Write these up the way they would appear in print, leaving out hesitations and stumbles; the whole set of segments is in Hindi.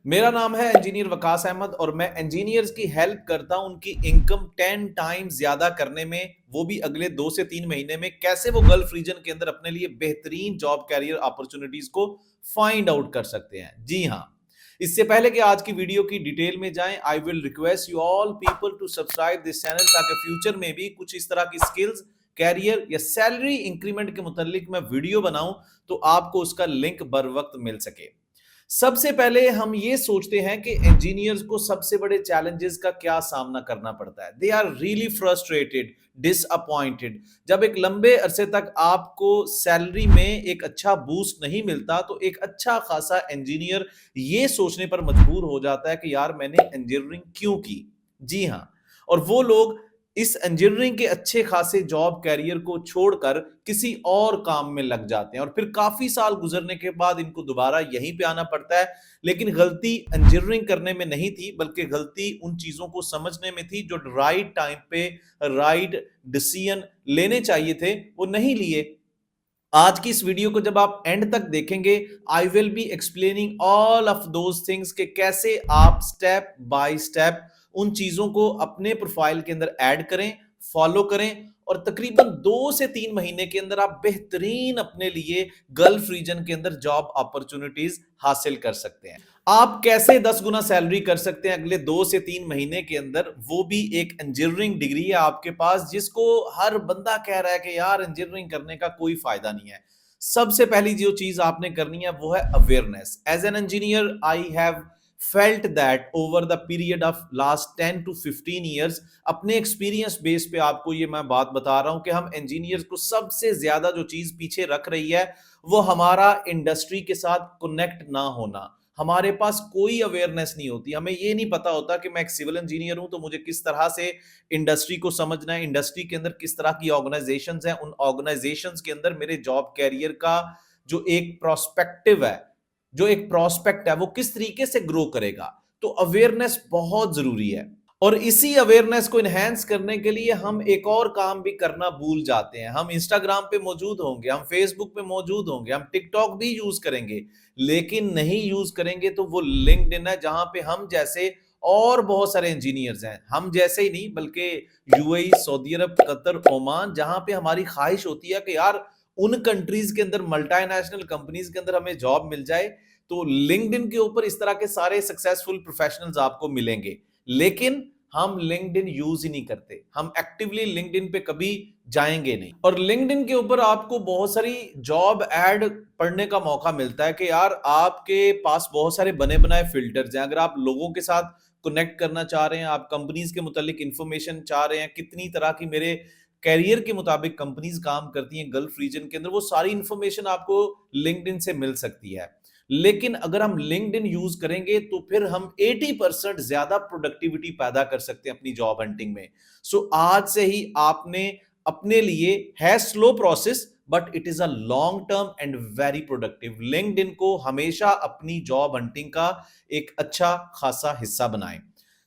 मेरा नाम है इंजीनियर वकास अहमद और मैं इंजीनियर्स की हेल्प करता हूं उनकी इनकम 10 टाइम्स ज्यादा करने में, वो भी अगले 2 से 3 महीने में। कैसे वो गल्फ रीजन के अंदर अपने लिए बेहतरीन जॉब कैरियर अपॉर्चुनिटीज को फाइंड आउट कर सकते हैं। जी हाँ, इससे पहले कि आज की वीडियो की डिटेल में जाएं, I will request you all people to subscribe this channel ताकि फ्यूचर में भी कुछ इस तरह की स्किल्स, कैरियर या सैलरी इंक्रीमेंट के मुतालिक मैं वीडियो बनाऊं तो आपको उसका लिंक बर वक्त मिल सके। सबसे पहले हम ये सोचते हैं कि इंजीनियर्स को सबसे बड़े चैलेंजेस का क्या सामना करना पड़ता है। They are really frustrated, disappointed. जब एक लंबे अरसे तक आपको सैलरी में एक अच्छा बूस्ट नहीं मिलता तो एक अच्छा खासा इंजीनियर ये सोचने पर मजबूर हो जाता है कि यार मैंने इंजीनियरिंग क्यों की। जी हाँ, और वो लोग इस इंजीनियरिंग के अच्छे खासे जॉब कैरियर को छोड़कर किसी और काम में लग जाते हैं और फिर काफी साल गुजरने के बाद इनको दोबारा यहीं पे आना पड़ता है। लेकिन गलती इंजीनियरिंग करने में नहीं थी, बल्कि गलती उन चीजों को समझने में थी जो राइट टाइम पे राइट डिसीजन लेने चाहिए थे, वो नहीं लिए। आज की इस वीडियो को जब आप एंड तक देखेंगे, I will be explaining all of those things कि कैसे आप स्टेप बाय स्टेप उन चीजों को अपने प्रोफाइल के अंदर ऐड करें, फॉलो करें और तकरीबन 2 से 3 महीने के अंदर आप बेहतरीन अपने लिए गल्फ रीजन के अंदर जॉब अपॉर्चुनिटीज हासिल कर सकते हैं। आप कैसे 10 गुना सैलरी कर सकते हैं अगले 2 से 3 महीने के अंदर, वो भी एक इंजीनियरिंग डिग्री है आपके पास जिसको हर बंदा कह रहा है कि यार इंजीनियरिंग करने का कोई फायदा नहीं है। सबसे पहली जो चीज आपने करनी है वो है awareness. As an engineer I have felt that over the period of last 10 to 15 years. अपने एक्सपीरियंस बेस पे आपको ये मैं बात बता रहा हूं कि हम इंजीनियर्स को सबसे ज्यादा जो चीज पीछे रख रही है वो हमारा इंडस्ट्री के साथ कनेक्ट ना होना। हमारे पास कोई अवेयरनेस नहीं होती, हमें ये नहीं पता होता कि मैं एक सिविल इंजीनियर हूं तो मुझे किस तरह से इंडस्ट्री को समझना है, इंडस्ट्री के अंदर किस तरह की ऑर्गेनाइजेशंस हैं, उन ऑर्गेनाइजेशंस के अंदर मेरे जॉब कैरियर का जो एक प्रोस्पेक्टिव है, जो एक प्रोस्पेक्ट है वो किस तरीके से ग्रो करेगा। तो अवेयरनेस बहुत जरूरी है और इसी अवेयरनेस को इनहेंस करने के लिए हम एक और काम भी करना भूल जाते हैं। हम इंस्टाग्राम पे मौजूद होंगे, हम फेसबुक पे मौजूद होंगे, हम टिकटॉक भी यूज करेंगे, लेकिन नहीं यूज करेंगे तो वो लिंक्डइन है जहां पे हम जैसे और बहुत सारे इंजीनियर्स हैं, हम जैसे ही नहीं बल्कि यूएई, सऊदी अरब, कतर, ओमान, जहां पे हमारी ख्वाहिश होती है कि यार उन कंट्रीज के अंदर मल्टीनेशनल कंपनीज के अंदर हमें जॉब मिल जाए। तो लिंक्डइन के ऊपर इस तरह के सारे सक्सेसफुल प्रोफेशनल्स आपको मिलेंगे, लेकिन हम लिंक्डइन यूज ही नहीं करते, हम एक्टिवली लिंक्डइन पे कभी जाएंगे नहीं। और लिंक्डइन के ऊपर आपको बहुत सारी जॉब एड पढ़ने का मौका मिलता है कि यार आपके पास बहुत सारे बने बनाए फिल्टर्स हैं। अगर आप लोगों के साथ कनेक्ट करना चाह रहे हैं, आप कंपनीज के मुतालिक इंफॉर्मेशन चाह रहे हैं, कितनी तरह की मेरे कैरियर के मुताबिक कंपनीज काम करती हैं गल्फ रीजन के अंदर, वो सारी इंफॉर्मेशन आपको लिंक्डइन से मिल सकती है। लेकिन अगर हम लिंक्डइन यूज करेंगे तो फिर हम 80% ज्यादा प्रोडक्टिविटी पैदा कर सकते हैं अपनी जॉब हंटिंग में। सो आज से ही आपने अपने लिए, है slow process but it is a long term and very productive, LinkedIn को हमेशा अपनी जॉब हंटिंग का एक अच्छा खासा हिस्सा बनाएं।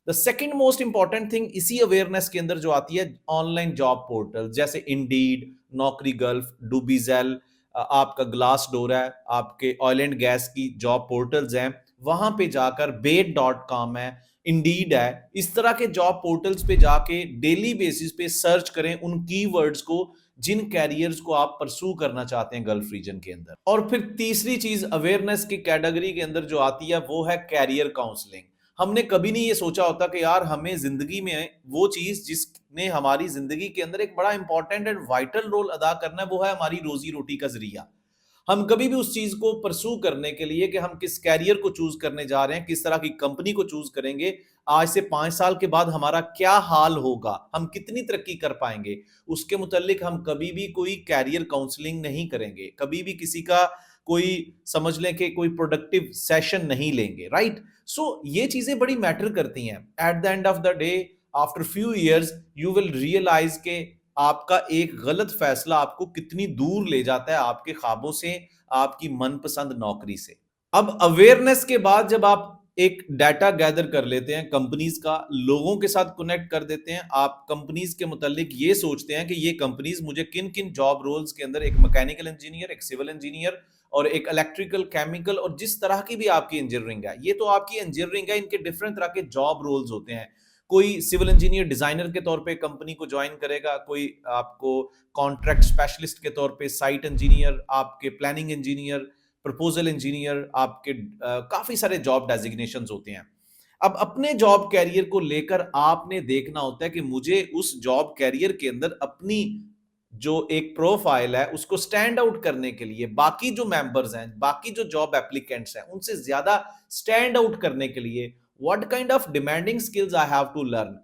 The second most important thing इसी अवेयरनेस के अंदर जो आती है, ऑनलाइन जॉब पोर्टल जैसे इंडीड, नौकरी गल्फ, डूबीजेल, आपका ग्लास डोर है, आपके ऑयल एंड गैस की जॉब पोर्टल्स हैं, वहां पे जाकर bait.com है, इंडीड है, इस तरह के जॉब पोर्टल्स पे जाके डेली बेसिस पे सर्च करें उन कीवर्ड्स को जिन कैरियर्स को आप परसू करना चाहते हैं गल्फ रीजन के अंदर। और फिर तीसरी चीज अवेयरनेस की कैटेगरी के अंदर जो आती है वो है कैरियर काउंसलिंग। हमने कभी नहीं ये सोचा होता कि यार हमें जिंदगी में वो चीज जिसने हमारी जिंदगी के अंदर एक बड़ा इंपॉर्टेंट एंड वाइटल रोल अदा करना है वो है हमारी रोजी रोटी का जरिया। हम कभी भी उस चीज को परसू करने के लिए कि हम किस कैरियर को चूज करने जा रहे हैं, किस तरह की कंपनी को चूज करेंगे, आज से 5 साल के बाद हमारा क्या हाल होगा, हम कितनी तरक्की कर पाएंगे, उसके मुतालिक हम कभी भी कोई कैरियर काउंसलिंग नहीं करेंगे, कभी भी किसी का कोई समझ लें कि कोई प्रोडक्टिव सेशन नहीं लेंगे। राइट? सो ये चीजें बड़ी मैटर करती हैं। At the end of the day, after few years you will realise के आपका एक गलत फैसला आपको कितनी दूर ले जाता है आपके ख्वाबों से, आपकी मनपसंद नौकरी से। अब अवेयरनेस के बाद जब आप एक डाटा गैदर कर लेते हैं कंपनीज का, लोगों के साथ कनेक्ट कर देते हैं, आप कंपनीज के मुतालिक ये सोचते हैं कि ये कंपनीज मुझे किन किन जॉब रोल्स के अंदर, एक मैकेनिकल इंजीनियर, एक सिविल इंजीनियर और एक इलेक्ट्रिकल, केमिकल और जिस तरह की भी आपकी इंजीनियरिंग है, ये तो आपकी इंजीनियरिंग है, इनके डिफरेंट तरह के जॉब रोल्स होते हैं। कोई सिविल इंजीनियर डिजाइनर के तौर पे कंपनी को ज्वाइन करेगा, कोई आपको कॉन्ट्रैक्ट स्पेशलिस्ट के तौर पे, साइट इंजीनियर, आपके प्लानिंग इंजीनियर, प्रपोजल इंजीनियर, आपके काफी सारे जॉब डेजिग्नेशंस होते हैं। अब अपने जॉब कैरियर को लेकर आपने देखना होता है कि मुझे उस जॉब कैरियर के अंदर अपनी जो एक प्रोफाइल है उसको स्टैंड आउट करने के लिए, बाकी जो मेंबर्स हैं, बाकी जो जॉब एप्लीकेंट्स हैं, उनसे ज्यादा स्टैंड आउट करने के लिए what kind of demanding skills I have to learn.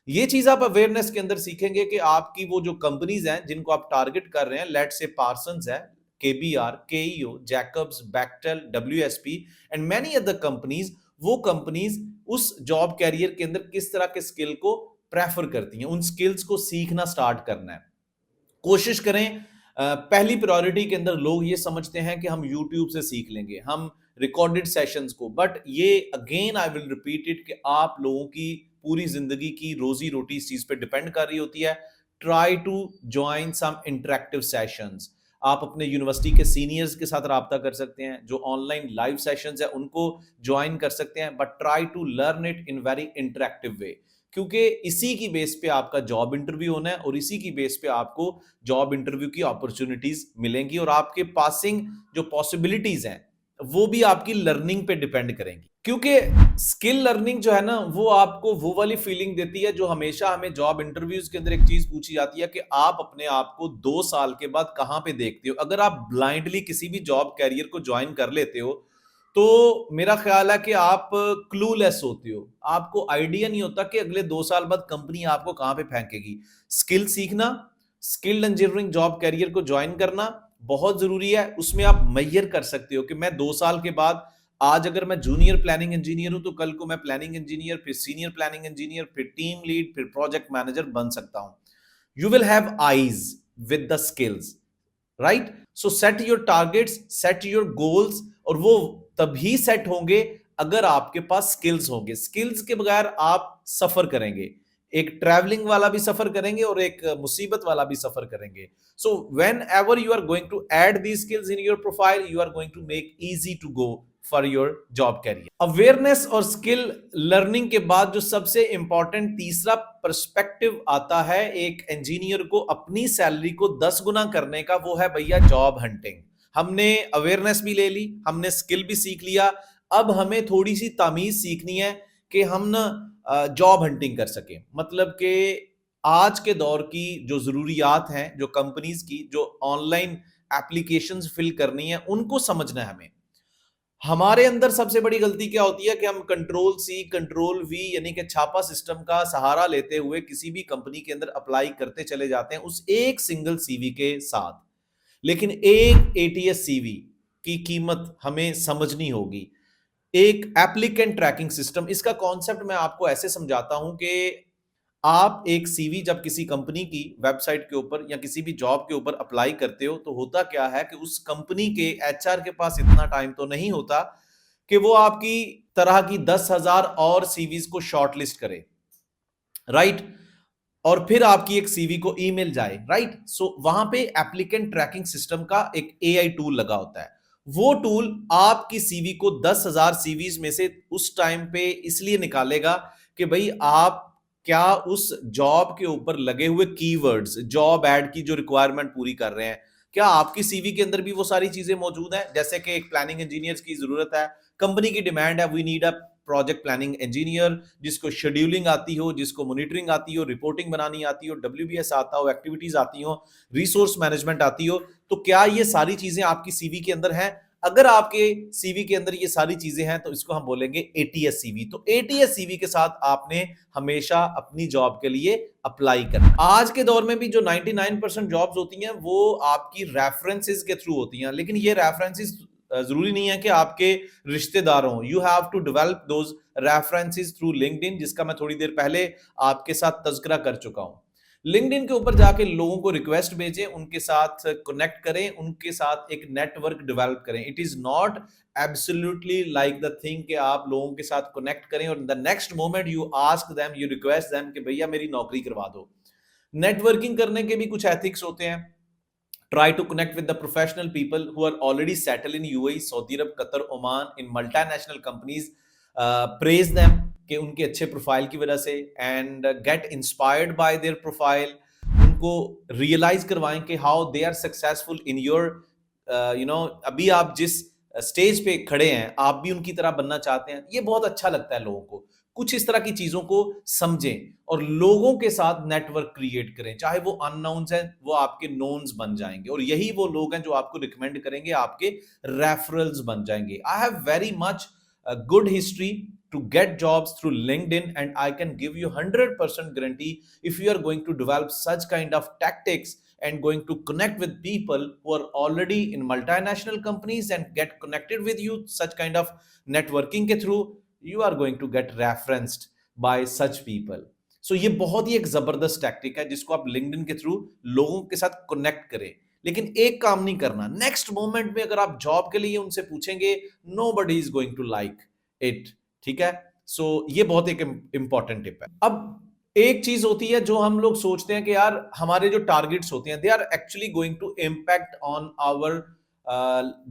ये चीज आप अवेयरनेस के अंदर सीखेंगे कि आपकी वो जो कंपनीज हैं जिनको आप टारगेट कर रहे हैं, लेट्स से पार्सन्स है, KBR, KEO, Jacobs, Bechtel, WSP and many other companies, वो कंपनीज उस जॉब कैरियर के अंदर किस तरह के स्किल को प्रेफर करती हैं, उन स्किल्स को सीखना स्टार्ट करना है। कोशिश करें, पहली प्रायोरिटी के अंदर लोग ये समझते हैं कि हम यूट्यूब से सीख लेंगे, हम रिकॉर्डेड सेशंस को, बट ये again I will repeat it कि आप लोगों की पूरी जिंदगी की रोजी रोटी इस चीज पे डिपेंड कर रही होती है। Try to join some interactive sessions. आप अपने यूनिवर्सिटी के सीनियर्स के साथ राब्ता कर सकते हैं, जो ऑनलाइन लाइव सेशंस है उनको ज्वाइन कर सकते हैं, but try to learn it in very interactive way, क्योंकि इसी की बेस पे आपका जॉब इंटरव्यू होना है और इसी की बेस पे आपको जॉब इंटरव्यू की अपॉर्चुनिटीज मिलेंगी और आपके पासिंग जो पॉसिबिलिटीज हैं वो भी आपकी लर्निंग पे डिपेंड करेंगी। क्योंकि स्किल लर्निंग जो है ना, वो आपको वो वाली फीलिंग देती है जो हमेशा हमें जॉब इंटरव्यूज के अंदर एक चीज पूछी जाती है कि आप अपने आप को 2 साल के बाद कहां पे देखते हो। अगर आप ब्लाइंडली किसी भी जॉब कैरियर को ज्वाइन कर लेते हो तो मेरा ख्याल है कि आप क्लूलेस होते हो, आपको आइडिया नहीं होता कि अगले 2 साल बाद कंपनी आपको कहां पे फेंकेगी। स्किल सीखना, स्किल्ड इंजीनियरिंग जॉब कैरियर को ज्वाइन करना बहुत जरूरी है। उसमें आप मेजर कर सकते हो कि मैं 2 साल के बाद, आज अगर मैं जूनियर प्लानिंग इंजीनियर हूं तो कल को मैं प्लानिंग इंजीनियर, फिर सीनियर प्लानिंग इंजीनियर, फिर टीम लीड, फिर प्रोजेक्ट मैनेजर बन सकता हूं। You will have eyes with the skills, right? So set your targets, set your goals, और वो तभी सेट होंगे अगर आपके पास स्किल्स होंगे। स्किल्स के बगैर आप सफर करेंगे, एक ट्रैवलिंग वाला भी सफर करेंगे और एक मुसीबत वाला भी सफर करेंगे। So whenever you are going to add the skills in your profile, you are going to make easy to go for your job career. Awareness और स्किल लर्निंग के बाद जो सबसे इंपॉर्टेंट तीसरा पर्सपेक्टिव आता है एक इंजीनियर को अपनी सैलरी को 10 गुना करने का, वो है भैया जॉब हंटिंग। हमने अवेयरनेस भी ले ली, हमने स्किल भी सीख लिया, अब हमें थोड़ी सी तामीज सीखनी है कि हम ना जॉब हंटिंग कर सके। मतलब कि आज के दौर की जो जरूरियात हैं, जो कंपनीज की जो ऑनलाइन एप्लीकेशंस फिल करनी है, उनको समझना है हमें। हमारे अंदर सबसे बड़ी गलती क्या होती है कि हम कंट्रोल सी कंट्रोल वी यानी कि छापा सिस्टम का सहारा लेते हुए किसी भी कंपनी के अंदर अप्लाई करते चले जाते हैं उस एक सिंगल सीवी के साथ। लेकिन एक एटीएस सीवी की कीमत हमें समझनी होगी। एक एप्लीकेंट ट्रैकिंग सिस्टम, इसका कॉन्सेप्ट मैं आपको ऐसे समझाता हूं कि आप एक सीवी जब किसी कंपनी की वेबसाइट के ऊपर या किसी भी जॉब के ऊपर अप्लाई करते हो तो होता क्या है कि उस कंपनी के एचआर के पास इतना टाइम तो नहीं होता कि वो आपकी तरह की 10,000 और सीवीज को शॉर्टलिस्ट करे, राइट? और फिर आपकी एक सीवी को ईमेल जाए, राइट? सो वहां पे एप्लीकेंट ट्रैकिंग सिस्टम का एक एआई टूल लगा होता है। वो टूल आपकी सीवी को 10,000 सीवीज में से उस टाइम पे इसलिए निकालेगा कि भाई आप क्या उस जॉब के ऊपर लगे हुए कीवर्ड्स, जॉब एड की जो रिक्वायरमेंट पूरी कर रहे हैं, क्या आपकी सीवी के अंदर भी वो सारी चीजें मौजूद हैं। जैसे कि एक प्लानिंग इंजीनियर की जरूरत है, कंपनी की डिमांड है, we need a project planning engineer जिसको शेड्यूलिंग आती हो, जिसको मॉनिटरिंग आती हो, रिपोर्टिंग बनानी आती हो, डब्ल्यूबीएस आता हो, एक्टिविटीज आती हो, रिसोर्स मैनेजमेंट आती हो। तो क्या ये सारी चीजें आपकी सीवी के अंदर हैं? अगर आपके सीवी के अंदर ये सारी चीजें हैं तो इसको हम बोलेंगे एटीएस सीवी। तो एटीएस सीवी के साथ आपने हमेशा अपनी जॉब के लिए अप्लाई करना। आज के दौर में भी जो 99% जॉब्स होती हैं वो आपकी रेफरेंसेस के थ्रू होती हैं, लेकिन ये रेफरेंसेस जरूरी नहीं है कि आपके रिश्तेदार हों। You have to develop those references through LinkedIn, जिसका मैं थोड़ी देर पहले आपके साथ तज़किरा कर चुका हूं। लिंक्डइन के ऊपर जाके लोगों को रिक्वेस्ट भेजें, उनके साथ कनेक्ट करें, उनके साथ एक नेटवर्क डेवलप करें। It is not absolutely like the thing कि आप लोगों के साथ कनेक्ट करें और the next moment you ask them, you request them कि भैया मेरी नौकरी करवा दो। नेटवर्किंग करने के भी कुछ एथिक्स होते हैं। Try to connect with the professional people who are already settled in UAE, Saudi Arab, Qatar, Oman, in multinational companies. Praise them कि उनके अच्छे प्रोफाइल की वजह से, and get inspired by their profile. उनको रियलाइज करवाएं कि how they are successful in your अभी आप जिस स्टेज पे खड़े हैं आप भी उनकी तरह बनना चाहते हैं. ये बहुत अच्छा लगता है लोगों को. कुछ इस तरह की चीजों को समझें और लोगों के साथ नेटवर्क क्रिएट करें. चाहे वो अननोन्स हैं, वो आपके नोन्स बन जाएंगे, और यही वो लोग हैं जो आपको रिकमेंड करेंगे, आपके रेफरल्स बन जाएंगे. I have very much good history to get jobs through LinkedIn, and I can give you 100% guarantee if you are going to develop such kind of tactics and going to connect with people who are already in multinational companies and get connected with you, such kind of networking के through, you are going to get referenced by such people. So ये बहुत ही एक जबरदस्त टैक्टिक है जिसको आप LinkedIn के थ्रू लोगों के साथ कनेक्ट करें. लेकिन एक काम नहीं करना, नेक्स्ट मोमेंट में अगर आप जॉब के लिए उनसे पूछेंगे, nobody is going to like it. ठीक है. सो ये बहुत एक इंपॉर्टेंट टिप है. अब एक चीज होती है जो हम लोग सोचते हैं कि यार हमारे जो टारगेट्स होते हैं they are actually going to impact on our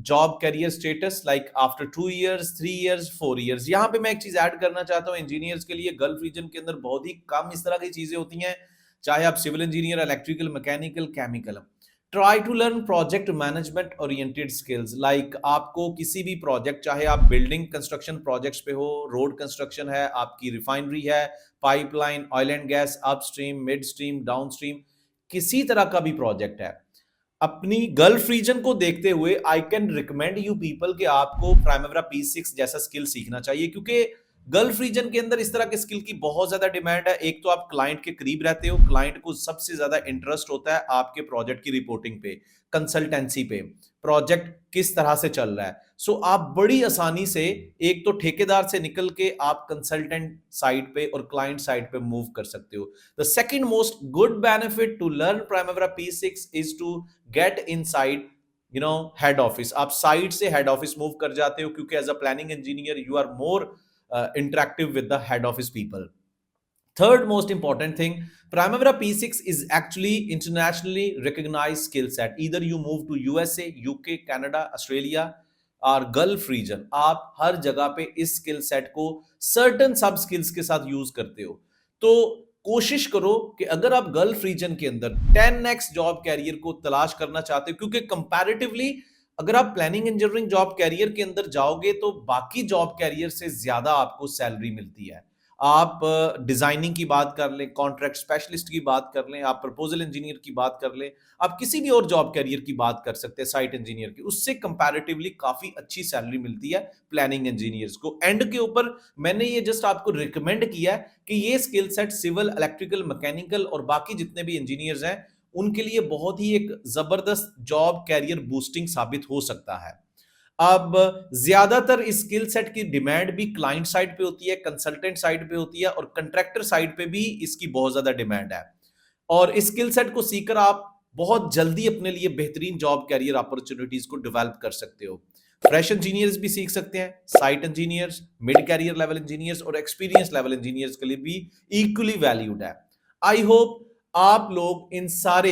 job career status, like after 2 years, 3 years, 4 years. यहां पे मैं एक चीज ऐड करना चाहता हूं. इंजीनियर्स के लिए गल्फ रीजन के अंदर बहुत ही कम इस तरह की चीजें होती हैं, चाहे आप civil engineer, electrical, mechanical, chemical. Try to learn project management oriented skills. Like आपको किसी भी प्रोजेक्ट, चाहे आप बिल्डिंग कंस्ट्रक्शन प्रोजेक्ट्स पे हो, रोड कंस्ट्रक्शन है, आपकी रिफाइनरी है, pipeline, oil and gas, upstream, mid stream, downstream, किसी तरह का भी प्रोजेक्ट है, अपनी गल्फ रीजन को देखते हुए I can recommend you people कि आपको प्राइमेरा P6 जैसा स्किल सीखना चाहिए, क्योंकि गल्फ रीजन के अंदर इस तरह के स्किल की बहुत ज्यादा डिमांड है. एक तो आप क्लाइंट के करीब रहते हो, क्लाइंट को सबसे ज्यादा इंटरेस्ट होता है आपके प्रोजेक्ट की रिपोर्टिंग पे, कंसल्टेंसी पे, प्रोजेक्ट किस तरह से चल रहा है. सो आप बड़ी आसानी से एक तो ठेकेदार से निकल के आप कंसल्टेंट साइड पे और क्लाइंट साइड पे मूव कर सकते हो. The second most good benefit to learn Primavera P6 is to get inside head office. आप साइड से हेड ऑफिस मूव कर जाते हो, क्योंकि as a planning engineer you are more interactive with the head office people. Third most important thing, Primavera P6 is actually internationally recognized skill set. Either you move to USA, UK, Canada, Australia or Gulf region, आप हर जगह पे इस स्किल सेट को सर्टन सब स्किल्स के साथ यूज करते हो. तो कोशिश करो कि अगर आप गल्फ रीजन के अंदर 10x जॉब कैरियर को तलाश करना चाहते हो, क्योंकि कंपैरेटिवली अगर आप प्लानिंग इंजीनियरिंग जॉब कैरियर के अंदर जाओगे तो बाकी जॉब कैरियर से ज्यादा आपको सैलरी मिलती है. आप डिजाइनिंग की बात कर लें, कॉन्ट्रैक्ट स्पेशलिस्ट की बात कर लें, आप प्रपोजल इंजीनियर की बात कर लें, आप किसी भी और जॉब कैरियर की बात कर सकते हैं, साइट इंजीनियर की, उससे कंपैरेटिवली काफी अच्छी सैलरी मिलती है प्लानिंग इंजीनियर्स को. एंड के ऊपर मैंने ये जस्ट आपको रिकमेंड किया है कि ये skill set civil, electrical, mechanical और बाकी जितने भी इंजीनियर्स हैं उनके लिए बहुत ही एक जबरदस्त जॉब कैरियर बूस्टिंग साबित हो सकता है. अब ज्यादातर इस स्किल सेट की डिमांड भी क्लाइंट साइड पे होती है, कंसल्टेंट साइड पे होती है और कंट्रैक्टर साइड पे भी इसकी बहुत ज्यादा डिमांड है. और इस स्किल सेट को सीखकर आप बहुत जल्दी अपने लिए बेहतरीन जॉब कैरियर अपॉर्चुनिटीज को डेवलप कर सकते हो. फ्रेश इंजीनियर्स भी सीख सकते हैं, site engineers, mid career level engineers और एक्सपीरियंस लेवल इंजीनियर्स के लिए भी इक्वली वैल्यूड है. आई होप आप लोग इन सारे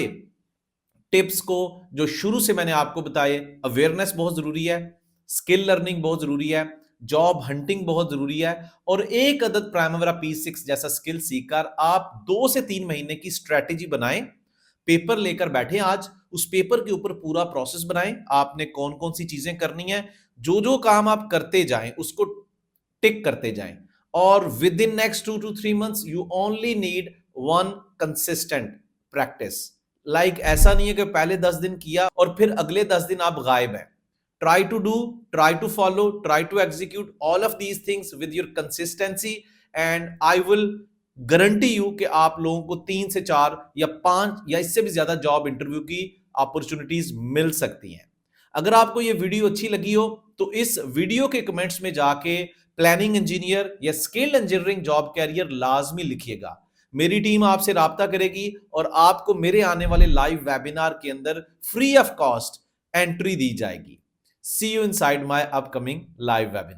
टिप्स को जो शुरू से मैंने आपको बताए, अवेयरनेस बहुत जरूरी है, स्किल लर्निंग बहुत जरूरी है, जॉब हंटिंग बहुत जरूरी है, और एक अदद प्राइमेरा P6 जैसा स्किल सीखकर आप 2 से 3 महीने की स्ट्रेटेजी बनाएं. पेपर लेकर बैठे आज, उस पेपर के ऊपर पूरा प्रोसेस बनाएं. आपने कौन कौन सी चीजें करनी है, जो जो काम आप करते जाएं उसको टिक करते जाएं, और with in next 2 to 3 months you only need one consistent practice. Like ऐसा नहीं है कि पहले 10 दिन किया और फिर अगले 10 दिन आप गायब हैं. Try to do, try to follow, try to execute all of these things with your consistency, and I will guarantee you कि आप लोगों को 3 से 4 या 5 या इससे भी ज्यादा जॉब इंटरव्यू की अपॉर्चुनिटीज मिल सकती हैं. अगर आपको ये वीडियो अच्छी लगी हो तो इस वीडियो के कमेंट्स में जाके प्लानिंग इंजीनियर या स्किल्ड इंजीनियरिंग जॉब कैरियर लाजमी लिखिएगा. मेरी टीम आपसे राब्ता करेगी और आपको मेरे आने वाले लाइव वेबिनार के अंदर फ्री ऑफ कॉस्ट एंट्री दी जाएगी. See you inside my upcoming live webinar.